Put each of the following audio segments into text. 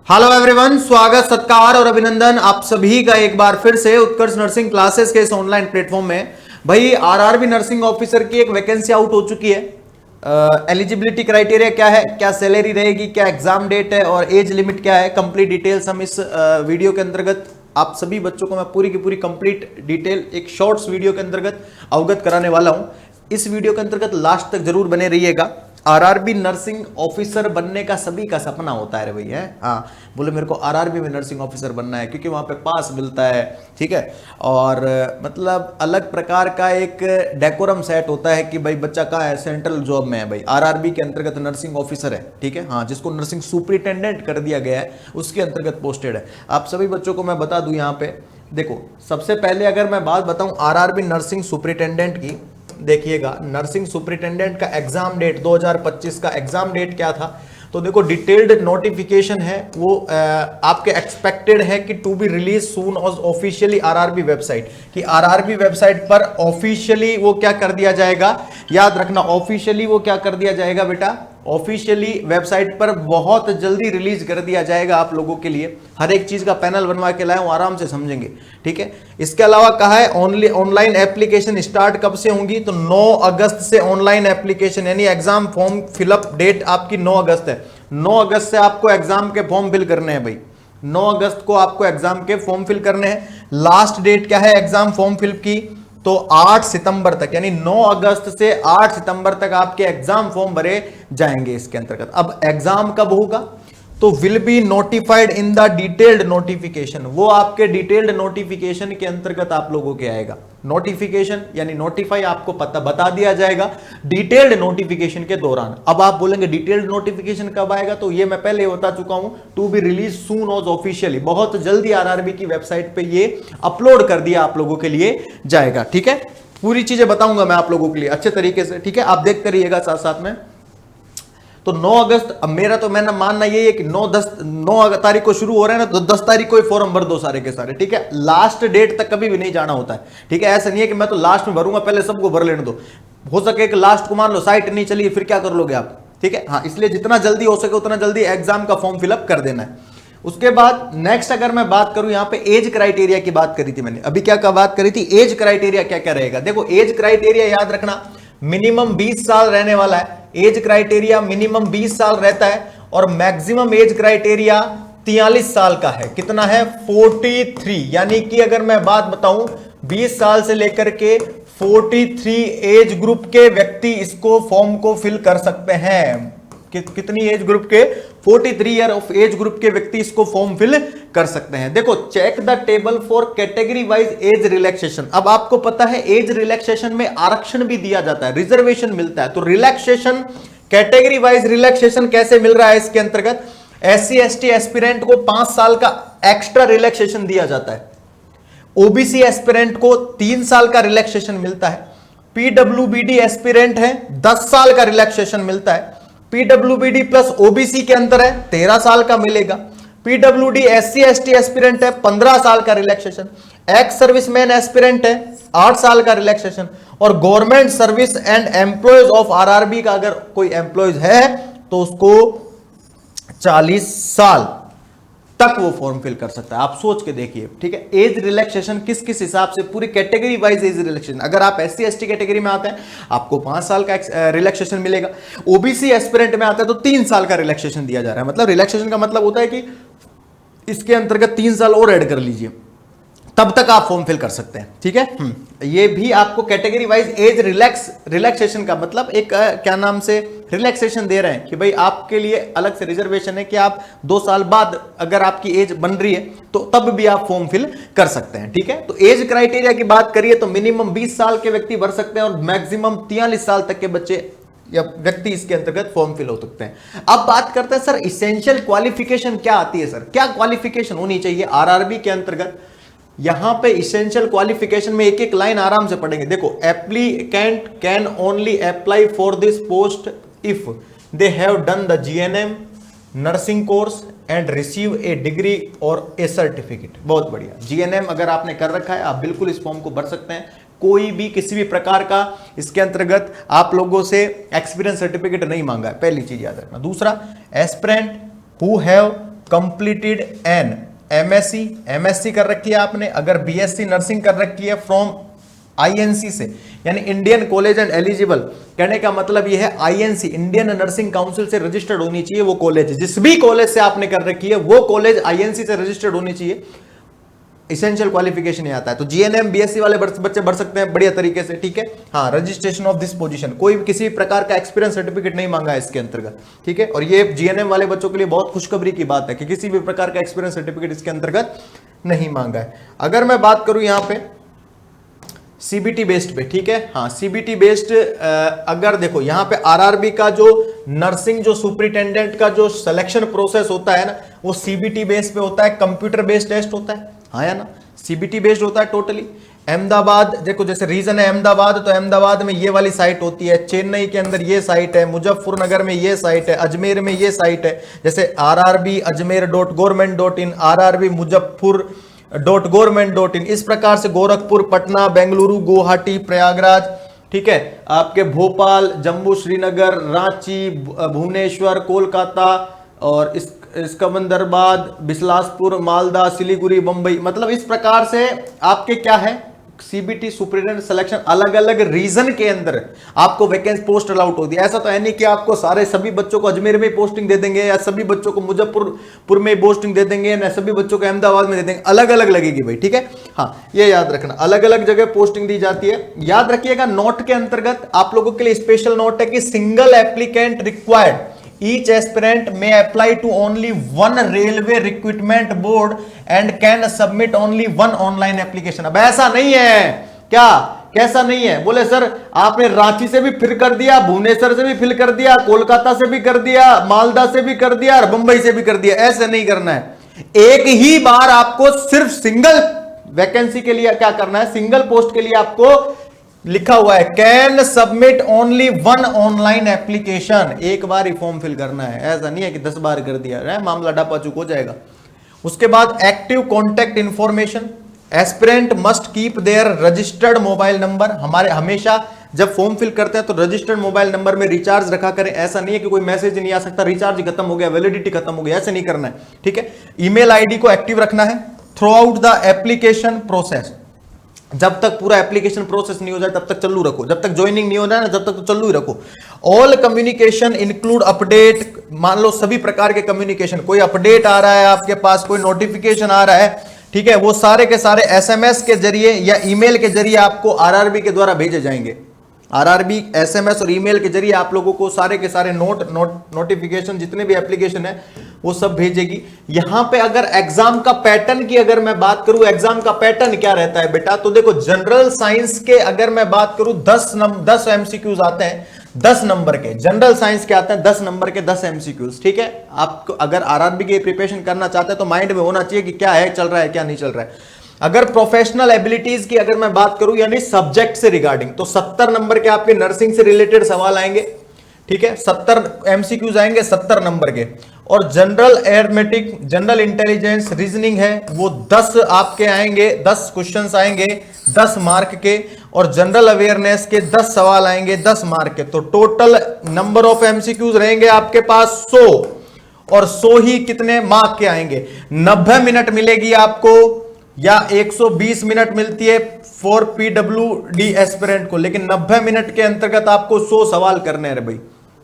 Hello everyone, स्वागत सत्कार और अभिनंदन आप सभी का एक बार फिर से उत्कर्ष नर्सिंग क्लासेस के इस ऑनलाइन प्लेटफॉर्म में। भाई आरआरबी नर्सिंग ऑफिसर की एक वैकेंसी आउट हो चुकी है। एलिजिबिलिटी क्राइटेरिया क्या है, क्या सैलरी रहेगी, क्या एग्जाम डेट है और एज लिमिट क्या है, कंप्लीट डिटेल्स हम इस वीडियो के अंतर्गत आप सभी बच्चों को मैं पूरी की पूरी कंप्लीट डिटेल एक शॉर्ट्स वीडियो के अंतर्गत अवगत कराने वाला हूं। इस वीडियो के अंतर्गत लास्ट तक जरूर बने रहिएगा। आरआरबी नर्सिंग ऑफिसर बनने का सभी का सपना होता है रे भैया। हाँ, बोले मेरे को आरआरबी में नर्सिंग ऑफिसर बनना है क्योंकि वहां पे पास मिलता है, ठीक है। और मतलब अलग प्रकार का एक डेकोरम सेट होता है कि भाई बच्चा कहाँ है, सेंट्रल जॉब में है भाई, आरआरबी के अंतर्गत नर्सिंग ऑफिसर है, ठीक है। हाँ, जिसको नर्सिंग सुपरिटेंडेंट कर दिया गया है उसके अंतर्गत पोस्टेड है। आप सभी बच्चों को मैं बता दूं यहाँ पे देखो, सबसे पहले अगर मैं बात बताऊं आरआरबी नर्सिंग सुपरिटेंडेंट की, देखिएगा नर्सिंग सुपरिटेंडेंट का एग्जाम डेट 2025 का एग्जाम डेट क्या था, तो देखो डिटेल्ड नोटिफिकेशन है वो आपके एक्सपेक्टेड है कि to be release soon officially RRB website, कि आरआरबी वेबसाइट पर ऑफिशियली वो क्या कर दिया जाएगा, याद रखना ऑफिशियली वो क्या कर दिया जाएगा बेटा, ऑफिशियली वेबसाइट पर बहुत जल्दी रिलीज कर दिया जाएगा आप लोगों के लिए। हर एक चीज का पैनल बनवा के लाए, आराम से समझेंगे, ठीक है। इसके अलावा कहा है ओनली ऑनलाइन एप्लीकेशन स्टार्ट कब से होंगी, तो 9 अगस्त से ऑनलाइन एप्लीकेशन, यानी एग्जाम फॉर्म फिलअप डेट आपकी 9 अगस्त है। 9 अगस्त से आपको एग्जाम के फॉर्म फिल करने हैं भाई, 9 अगस्त को आपको एग्जाम के फॉर्म फिल करने हैं। लास्ट डेट क्या है एग्जाम फॉर्म फिल की, तो 8 सितंबर तक, यानी 9 अगस्त से 8 सितंबर तक आपके एग्जाम फॉर्म भरे जाएंगे इसके अंतर्गत। अब एग्जाम कब होगा, तो will be notified in the detailed notification, वो आपके डिटेल्ड नोटिफिकेशन के अंतर्गत आप लोगों के आएगा। नोटिफिकेशन यानी नोटिफाई आपको पता बता दिया जाएगा डिटेल्ड नोटिफिकेशन के दौरान। अब आप बोलेंगे डिटेल्ड नोटिफिकेशन कब आएगा, तो ये मैं पहले बता चुका हूं, to be release soon as officially, बहुत जल्दी आरआरबी की वेबसाइट पे ये अपलोड कर दिया आप लोगों के लिए जाएगा, ठीक है। पूरी चीजें बताऊंगा मैं आप लोगों के लिए अच्छे तरीके से, ठीक है। आप देखते रहिएगा साथ साथ में। तो 9 अगस्त, अब मेरा तो मैंने मानना ये है कि 9 तारीख को शुरू हो रहा है ना, तो 10 तारीख को ही फॉर्म भर दो सारे के सारे, ठीक है। लास्ट डेट तक कभी भी नहीं जाना होता है, ठीक है। ऐसा नहीं है कि मैं तो लास्ट में भरूंगा, पहले सबको भर लेने दो। हो सके कि लास्ट को मान लो साइट नहीं चली, फिर क्या कर लोगे आप, ठीक है। हाँ, इसलिए जितना जल्दी हो सके उतना जल्दी एग्जाम का फॉर्म फिलअप कर देना है। उसके बाद नेक्स्ट अगर मैं बात करूं, यहां पे एज क्राइटेरिया की बात करी थी मैंने, अभी क्या बात करी थी, एज क्राइटेरिया क्या क्या रहेगा। देखो एज क्राइटेरिया याद रखना, मिनिमम 20 साल रहने वाला है। एज क्राइटेरिया मिनिमम 20 साल रहता है और मैक्सिमम एज क्राइटेरिया 43 साल का है। कितना है, 43। यानी कि अगर मैं बात बताऊं 20 साल से लेकर के 43 एज ग्रुप के व्यक्ति इसको फॉर्म को फिल कर सकते हैं। कितनी एज ग्रुप के, 43 ईयर ऑफ एज ग्रुप के व्यक्ति इसको फॉर्म फिल कर सकते हैं। देखो check the table for category wise age relaxation. अब आपको पता है एज रिलैक्सेशन में आरक्षण भी दिया जाता है, रिजर्वेशन मिलता है। तो रिलैक्सेशन, कैटेगरी वाइज रिलैक्सेशन कैसे मिल रहा है इसके अंतर्गत, SC ST एस्पिरेंट को 5 साल का एक्स्ट्रा रिलैक्सेशन दिया जाता है। ओबीसी एस्पिरेंट को 3 साल का रिलैक्सेशन मिलता है। PWBD एस्पिरेंट है 10 साल का रिलैक्सेशन मिलता है। PWBD प्लस ओबीसी के अंतर है 13 साल का मिलेगा। PWD SC ST एस्पिरेंट है 15 साल का रिलैक्सेशन। एक्स सर्विसमैन एस्पिरेंट है 8 साल का रिलैक्सेशन। और government service and employees of RRB का अगर कोई एम्प्लॉयज है तो उसको 40 साल तक वो फॉर्म फिल कर सकता है। आप सोच के देखिए, ठीक है। एज रिलैक्सेशन किस किस हिसाब से, पूरी कैटेगरी वाइज एज रिलैक्सेशन। अगर आप SC ST कैटेगरी में आते हैं आपको 5 साल का रिलैक्सेशन मिलेगा। ओबीसी एस्पिरेंट में आते हैं तो 3 साल का रिलैक्सेशन दिया जा रहा है। मतलब रिलैक्सेशन का मतलब होता है कि इसके अंतर्गत 3 साल और ऐड कर लीजिए, तब तक आप फॉर्म फिल कर सकते हैं, ठीक है। ये भी आपको कैटेगरी वाइज एज रिलैक्सेशन का मतलब एक क्या नाम से रिलैक्सेशन दे रहे हैं कि भाई आपके लिए अलग से रिजर्वेशन है कि आप 2 साल बाद अगर आपकी एज बन रही है तो तब भी आप फॉर्म फिल कर सकते हैं, ठीक है। तो एज क्राइटेरिया की बात करिए तो मिनिमम 20 साल के व्यक्ति भर सकते हैं और मैक्सिमम 43 साल तक के बच्चे या व्यक्ति इसके अंतर्गत फॉर्म फिल हो सकते हैं। अब बात करते हैं सर इसेंशियल क्वालिफिकेशन क्या आती है, सर क्या क्वालिफिकेशन होनी चाहिए आरआरबी के अंतर्गत। यहां पे इसेंशियल क्वालिफिकेशन में एक एक लाइन आराम से पढ़ेंगे। देखो applicant can only apply for this post if they have done the GNM nursing course and receive A degree और ए सर्टिफिकेट। बहुत बढ़िया, GNM अगर आपने कर रखा है आप बिल्कुल इस फॉर्म को भर सकते हैं। कोई भी किसी भी प्रकार का इसके अंतर्गत आप लोगों से एक्सपीरियंस सर्टिफिकेट नहीं मांगा है, पहली चीज याद रखना। दूसरा, aspirant who have completed an MSc कर रखी है आपने, अगर बीएससी नर्सिंग कर रखी है फ्रॉम आईएनसी से, यानी इंडियन कॉलेज एंड एलिजिबल, कहने का मतलब यह है आईएनसी इंडियन नर्सिंग काउंसिल से रजिस्टर्ड होनी चाहिए वो कॉलेज, जिस भी कॉलेज से आपने कर रखी है वो कॉलेज आईएनसी से रजिस्टर्ड होनी चाहिए, इसेंशियल क्वालिफिकेशन आता है। तो जीएनएम बीएससी वाले बच्चे भर सकते हैं बढ़िया तरीके से, ठीक है। हाँ, रजिस्ट्रेशन ऑफ दिस पोजीशन, कोई किसी प्रकार का एक्सपीरियंस सर्टिफिकेट नहीं मांगा है इसके अंतर्गत, ठीक है। और ये जीएनएम वाले बच्चों के लिए बहुत खुशखबरी की बात है कि किसी भी प्रकार का एक्सपीरियंस सर्टिफिकेट इसके अंतर्गत नहीं मांगा है। अगर मैं बात करूं यहां पे सीबीटी बेस्ड पे, ठीक है, हाँ सीबीटी बेस्ड, अगर देखो यहां पे आरआरबी का जो नर्सिंग जो सुपरिटेंडेंट का जो सिलेक्शन प्रोसेस होता है ना, वो सीबीटी बेस्ड पे होता है, कंप्यूटर बेस्ड टेस्ट होता है, हाँ या ना, सीबीटी बेस्ड होता है टोटली। अहमदाबाद देखो, जैसे रीजन है अहमदाबाद, तो अहमदाबाद में ये वाली साइट होती है, चेन्नई के अंदर ये साइट है, मुजफ्फरनगर में ये साइट है, अजमेर में ये साइट है, जैसे rrb.ajmer.government.in, rrb muzaffar.government.in, इस प्रकार से गोरखपुर, पटना, बेंगलुरु, गुवाहाटी, प्रयागराज, ठीक है, आपके भोपाल, जम्मू, श्रीनगर, रांची, भुवनेश्वर, कोलकाता और सिकंदराबाद, बिलासपुर, मालदा, सिलीगुड़ी, मुंबई, मतलब इस प्रकार से आपके क्या है सीबीटी सुपरिटेंडेंट सिलेक्शन अलग अलग रीजन के अंदर आपको वैकेंसी पोस्ट अलाउट होती है। ऐसा तो है नहीं कि आपको सारे सभी बच्चों को अजमेर में पोस्टिंग दे देंगे या सभी बच्चों को मुजफ्फरपुर में पोस्टिंग दे देंगे या सभी बच्चों को अहमदाबाद में दे देंगे, अलग अलग लगेगी भाई, ठीक है। हाँ, ये याद रखना, अलग अलग जगह पोस्टिंग दी जाती है। याद रखिएगा, नोट के अंतर्गत आप लोगों के लिए स्पेशल नोट है कि single applicant required, each aspirant may apply to only one railway recruitment board and can submit only one online application। अब ऐसा नहीं है क्या, कैसा नहीं है, बोले सर आपने रांची से भी फिल कर दिया, भुवनेश्वर से भी फिल कर दिया, कोलकाता से भी कर दिया, मालदा से भी कर दिया और मुंबई से भी कर दिया, ऐसे नहीं करना है। एक ही बार आपको सिर्फ सिंगल वैकेंसी के लिए क्या करना है, सिंगल पोस्ट के लिए आपको लिखा हुआ है can submit only one online application, एक बार ही फॉर्म फिल करना है, ऐसा नहीं है कि 10 बार कर दिया है, मामला डापाचूक हो जाएगा। उसके बाद active contact information, aspirant must keep their registered mobile number, हमारे हमेशा जब फॉर्म फिल करते हैं तो रजिस्टर्ड मोबाइल नंबर में रिचार्ज रखा करें, ऐसा नहीं है कि कोई मैसेज नहीं आ सकता, रिचार्ज खत्म हो गया, वैलिडिटी खत्म हो गई, ऐसे नहीं करना है, ठीक है। ईमेल आईडी को एक्टिव रखना है through out the application process, जब तक पूरा एप्लीकेशन प्रोसेस नहीं हो जाए तब तक चालू रखो, जब तक ज्वाइनिंग नहीं हो जाए ना जब तक तो चालू ही रखो। ऑल कम्युनिकेशन इंक्लूड अपडेट, मान लो सभी प्रकार के कम्युनिकेशन, कोई अपडेट आ रहा है आपके पास, कोई नोटिफिकेशन आ रहा है, ठीक है, वो सारे के सारे एसएमएस के जरिए या ईमेल के जरिए आपको आरआरबी के द्वारा भेजे जाएंगे। आरआरबी एसएमएस और ईमेल के जरिए आप लोगों को सारे के सारे नोटिफिकेशन जितने भी एप्लीकेशन है वो सब भेजेगी। यहां पे अगर एग्जाम का पैटर्न की अगर मैं बात करूं, एग्जाम का पैटर्न क्या रहता है बेटा, तो देखो जनरल साइंस के अगर मैं बात करूं 10 एमसीक्यूज आते हैं, 10 नंबर के, जनरल साइंस के आते हैं 10 नंबर के 10 एमसीक्यूज, ठीक है। आपको अगर आरआरबी की प्रिपरेशन करना चाहते हैं तो माइंड में होना चाहिए कि क्या है, चल रहा है क्या नहीं चल रहा है। अगर प्रोफेशनल एबिलिटीज की अगर मैं बात करूं यानी सब्जेक्ट से रिगार्डिंग, तो 70 नंबर के आपके नर्सिंग से रिलेटेड सवाल आएंगे, ठीक है, 70 एमसीक्यूज आएंगे 70 नंबर के। और general arithmetic, general intelligence, reasoning है वो 10 आपके आएंगे, 10 क्वेश्चंस आएंगे 10 मार्क के, और जनरल अवेयरनेस के 10 सवाल आएंगे 10 मार्क के। तो टोटल नंबर ऑफ एमसीक्यूज रहेंगे आपके पास 100, और 100 ही कितने मार्क के आएंगे, 90 मिनट मिलेगी आपको या 120 मिनट मिलती है फॉर पीडब्ल्यूडी एस्पिरेंट को, लेकिन 90 मिनट के अंतर्गत आपको 100 सवाल करने हैं रे भाई,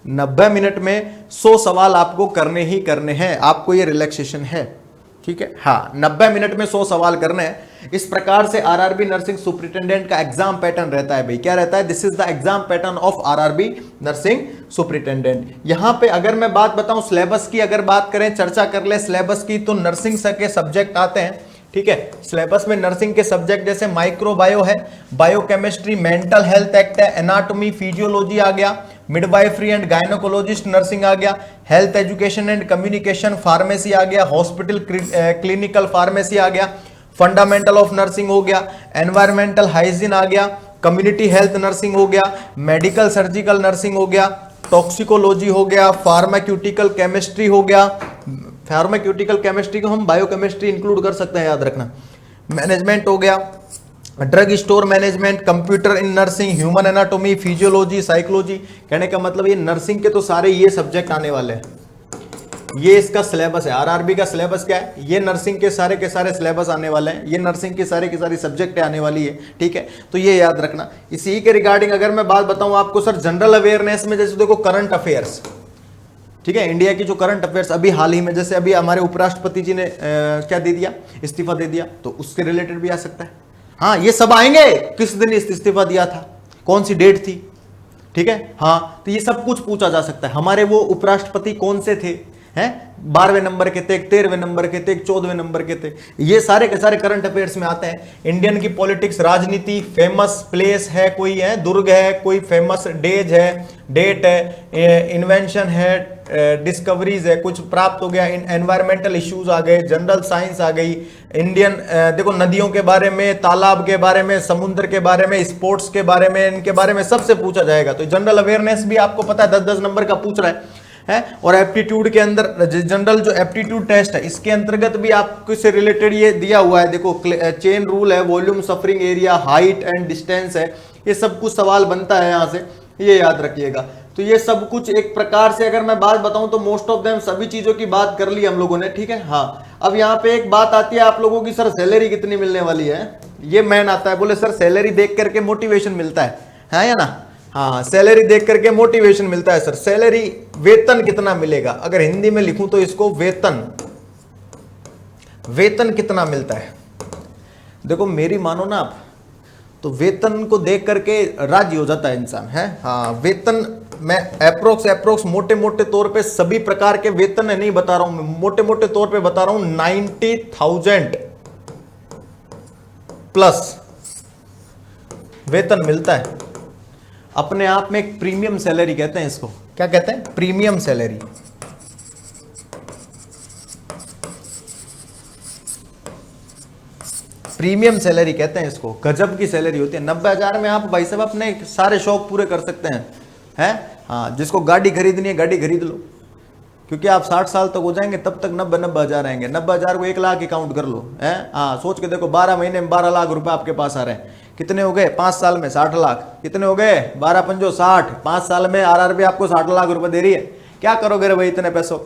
90 मिनट में 100 सवाल आपको करने ही करने हैं, आपको ये रिलैक्सेशन है, ठीक है। हाँ, 90 मिनट में 100 सवाल करने हैं। इस प्रकार से आरआरबी नर्सिंग सुपरिटेंडेंट का एग्जाम पैटर्न रहता है भाई, क्या रहता है, this is the exam pattern of RRB nursing superintendent. यहां पे अगर मैं बात बताऊं सिलेबस की, अगर बात करें चर्चा कर ले सिलेबस की, तो नर्सिंग के सब्जेक्ट आते हैं, ठीक है। सिलेबस में नर्सिंग के सब्जेक्ट जैसे माइक्रोबायो है, बायोकेमिस्ट्री, मेंटल हेल्थ एक्ट है, एनाटॉमी फिजियोलॉजी आ गया, मिडवाइफरी एंड गायनोकोलॉजिस्ट नर्सिंग आ गया, health education and communication, pharmacy आ गया, हॉस्पिटल क्लिनिकल फार्मेसी आ गया, फंडामेंटल ऑफ नर्सिंग हो गया, एनवायरमेंटल हाइजीन आ गया, कम्युनिटी हेल्थ नर्सिंग हो गया, मेडिकल सर्जिकल नर्सिंग हो गया, टॉक्सिकोलॉजी हो गया, फार्माक्यूटिकल केमिस्ट्री हो गया, फार्माक्यूटिकल केमिस्ट्री को हम बायोकेमिस्ट्री इंक्लूड कर सकते हैं, याद रखना, मैनेजमेंट हो गया, drug store management, computer in nursing, human anatomy, physiology, psychology. कहने का मतलब ये नर्सिंग के तो सारे ये सब्जेक्ट आने वाले हैं, ये इसका सिलेबस है, आरआरबी का सिलेबस क्या है, ये नर्सिंग के सारे सिलेबस आने वाले हैं, ये नर्सिंग की सारी सब्जेक्ट आने वाली है, ठीक है। तो ये याद रखना। इसी के रिगार्डिंग अगर मैं बात बताऊं आपको सर, जनरल अवेयरनेस में जैसे देखो करंट अफेयर्स, ठीक है, इंडिया की जो करंट अफेयर्स अभी हाल ही में, जैसे अभी हमारे उपराष्ट्रपति जी ने क्या दे दिया, इस्तीफा दे दिया, तो उसके रिलेटेड भी आ सकता है। हाँ, ये सब आएंगे, किस दिन इस्तीफा दिया था, कौन सी डेट थी, ठीक है। हाँ, तो ये सब कुछ पूछा जा सकता है। हमारे वो उपराष्ट्रपति कौन से थे, हैं, 12वें नंबर के थे, 13वें नंबर के थे, 14वें नंबर के थे, ये सारे के सारे करंट अफेयर्स में आते हैं। इंडियन की पॉलिटिक्स, राजनीति, फेमस प्लेस है कोई, है दुर्ग है कोई, फेमस डेज है, डेट है, इन्वेंशन है, डिस्कवरीज है, कुछ प्राप्त हो गया, एनवायरमेंटल इश्यूज आ गए, जनरल साइंस आ गई, इंडियन देखो नदियों के बारे में, तालाब के बारे में, समुद्र के बारे में, स्पोर्ट्स के बारे में, इनके बारे में सबसे पूछा जाएगा। तो जनरल अवेयरनेस भी आपको पता है 10-10 नंबर का पूछ रहा है। और एप्टीट्यूड के अंदर जनरल जो एप्टीट्यूड टेस्ट है, इसके अंतर्गत भी आपको से रिलेटेड ये दिया हुआ है, देखो चेन रूल है, volume, suffering area, height and distance है, ये सब कुछ सवाल बनता है यहां से, ये याद रखिएगा। तो ये सब कुछ एक प्रकार से अगर मैं बात बताऊं तो मोस्ट ऑफ देम सभी चीजों की बात कर ली हम लोगों ने, ठीक है। हाँ, अब यहाँ पे एक बात आती है आप लोगों की, सर सैलरी कितनी मिलने वाली है, ये मैन आता है, बोले सर सैलरी देख करके मोटिवेशन मिलता है या ना। हाँ, सैलरी देख करके मोटिवेशन मिलता है सर। सैलरी, वेतन कितना मिलेगा, अगर हिंदी में लिखूं तो इसको वेतन कितना मिलता है। देखो मेरी मानो ना आप, तो वेतन को देख करके राजी हो जाता है इंसान, है। हाँ, वेतन मैं अप्रोक्स मोटे तौर पे सभी प्रकार के वेतन नहीं बता रहा हूं, मोटे तौर पे बता रहा हूं, 90,000 प्लस वेतन मिलता है। अपने आप में एक प्रीमियम सैलरी कहते हैं इसको, क्या कहते हैं, प्रीमियम सैलरी। प्रीमियम सैलरी कहते हैं इसको, गजब की सैलरी होती है। 90,000 में आप भाई साहब अपने सारे शौक पूरे कर सकते हैं। हाँ, जिसको गाड़ी खरीदनी है गाड़ी खरीद लो, क्योंकि आप 60 साल तक हो जाएंगे, तब तक 90,000 आएंगे। 90,000 को 1 लाख ही काउंट कर लो, है। हाँ, सोच के देखो, 12 महीने में 12 लाख रुपए आपके पास आ रहे हैं, कितने हो गए 5 साल में 60 लाख, कितने हो गए 12 पंजो 60, 5 साल में आरआरबी आपको 60 लाख रुपए दे रही है, क्या करोगे रे भाई इतने पैसों।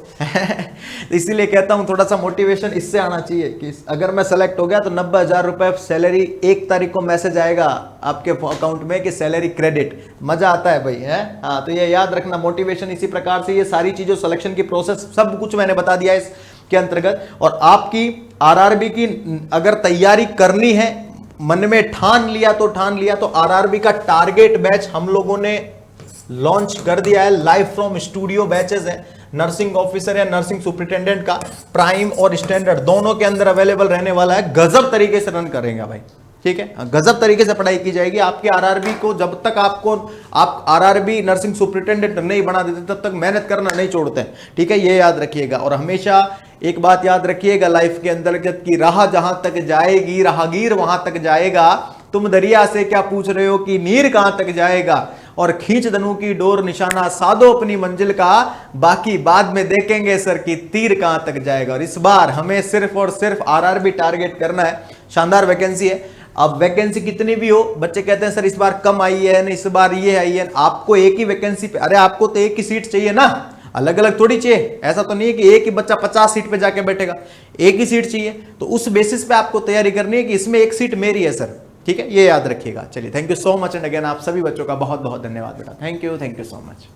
इसीलिए कहता हूं थोड़ा सा मोटिवेशन इससे आना चाहिए कि अगर मैं सेलेक्ट हो गया तो 90,000 रुपए सैलरी, 1 तारीख को मैसेज आएगा आपके अकाउंट में कि सैलरी क्रेडिट, मजा आता है भाई, है। हाँ, तो ये याद रखना, मोटिवेशन इसी प्रकार से, ये सारी चीजों, सिलेक्शन की प्रोसेस सब कुछ मैंने बता दिया इसके अंतर्गत। और आपकी आरआरबी की अगर तैयारी करनी है, मन में ठान लिया तो आरआरबी का टारगेट बैच हम लोगों ने लॉन्च कर दिया है। लाइव फ्रॉम स्टूडियो बैचेस है, नर्सिंग ऑफिसर या नर्सिंग सुपरिटेंडेंट का प्राइम और स्टैंडर्ड दोनों के अंदर अवेलेबल रहने वाला है। गजब तरीके से रन करेंगे भाई, ठीक है, गजब तरीके से पढ़ाई की जाएगी। आपके आरआरबी को जब तक आप आरआरबी नर्सिंग सुपरिटेंडेंट नहीं बना देते तब तक मेहनत करना नहीं छोड़ते, ठीक है, ये याद रखिएगा। और हमेशा एक बात याद रखिएगा लाइफ के अंतर्गत की, राह जहां तक जाएगी राहगीर वहां तक जाएगा, तुम दरिया से क्या पूछ रहे हो कि नीर कहां तक जाएगा, और खींच धनु की डोर निशाना साधो अपनी मंजिल का, बाकी बाद में देखेंगे सर की तीर कहां तक जाएगा। और इस बार हमें सिर्फ और सिर्फ आरआरबी टारगेट करना है। शानदार वैकेंसी है। अब वैकेंसी कितनी भी हो, बच्चे कहते हैं सर इस बार कम आई है, इस बार ये आई है, आपको एक ही वैकेंसी पे, अरे आपको तो एक ही सीट चाहिए ना, अलग अलग थोड़ी चाहिए। ऐसा तो नहीं है कि एक ही बच्चा 50 सीट पे जाके बैठेगा, एक ही सीट चाहिए। तो उस बेसिस पे आपको तैयारी करनी है कि इसमें एक सीट मेरी है सर, ठीक है, ये याद रखिएगा। चलिए, thank you so much and again आप सभी बच्चों का बहुत बहुत धन्यवाद बेटा, थैंक यू सो मच।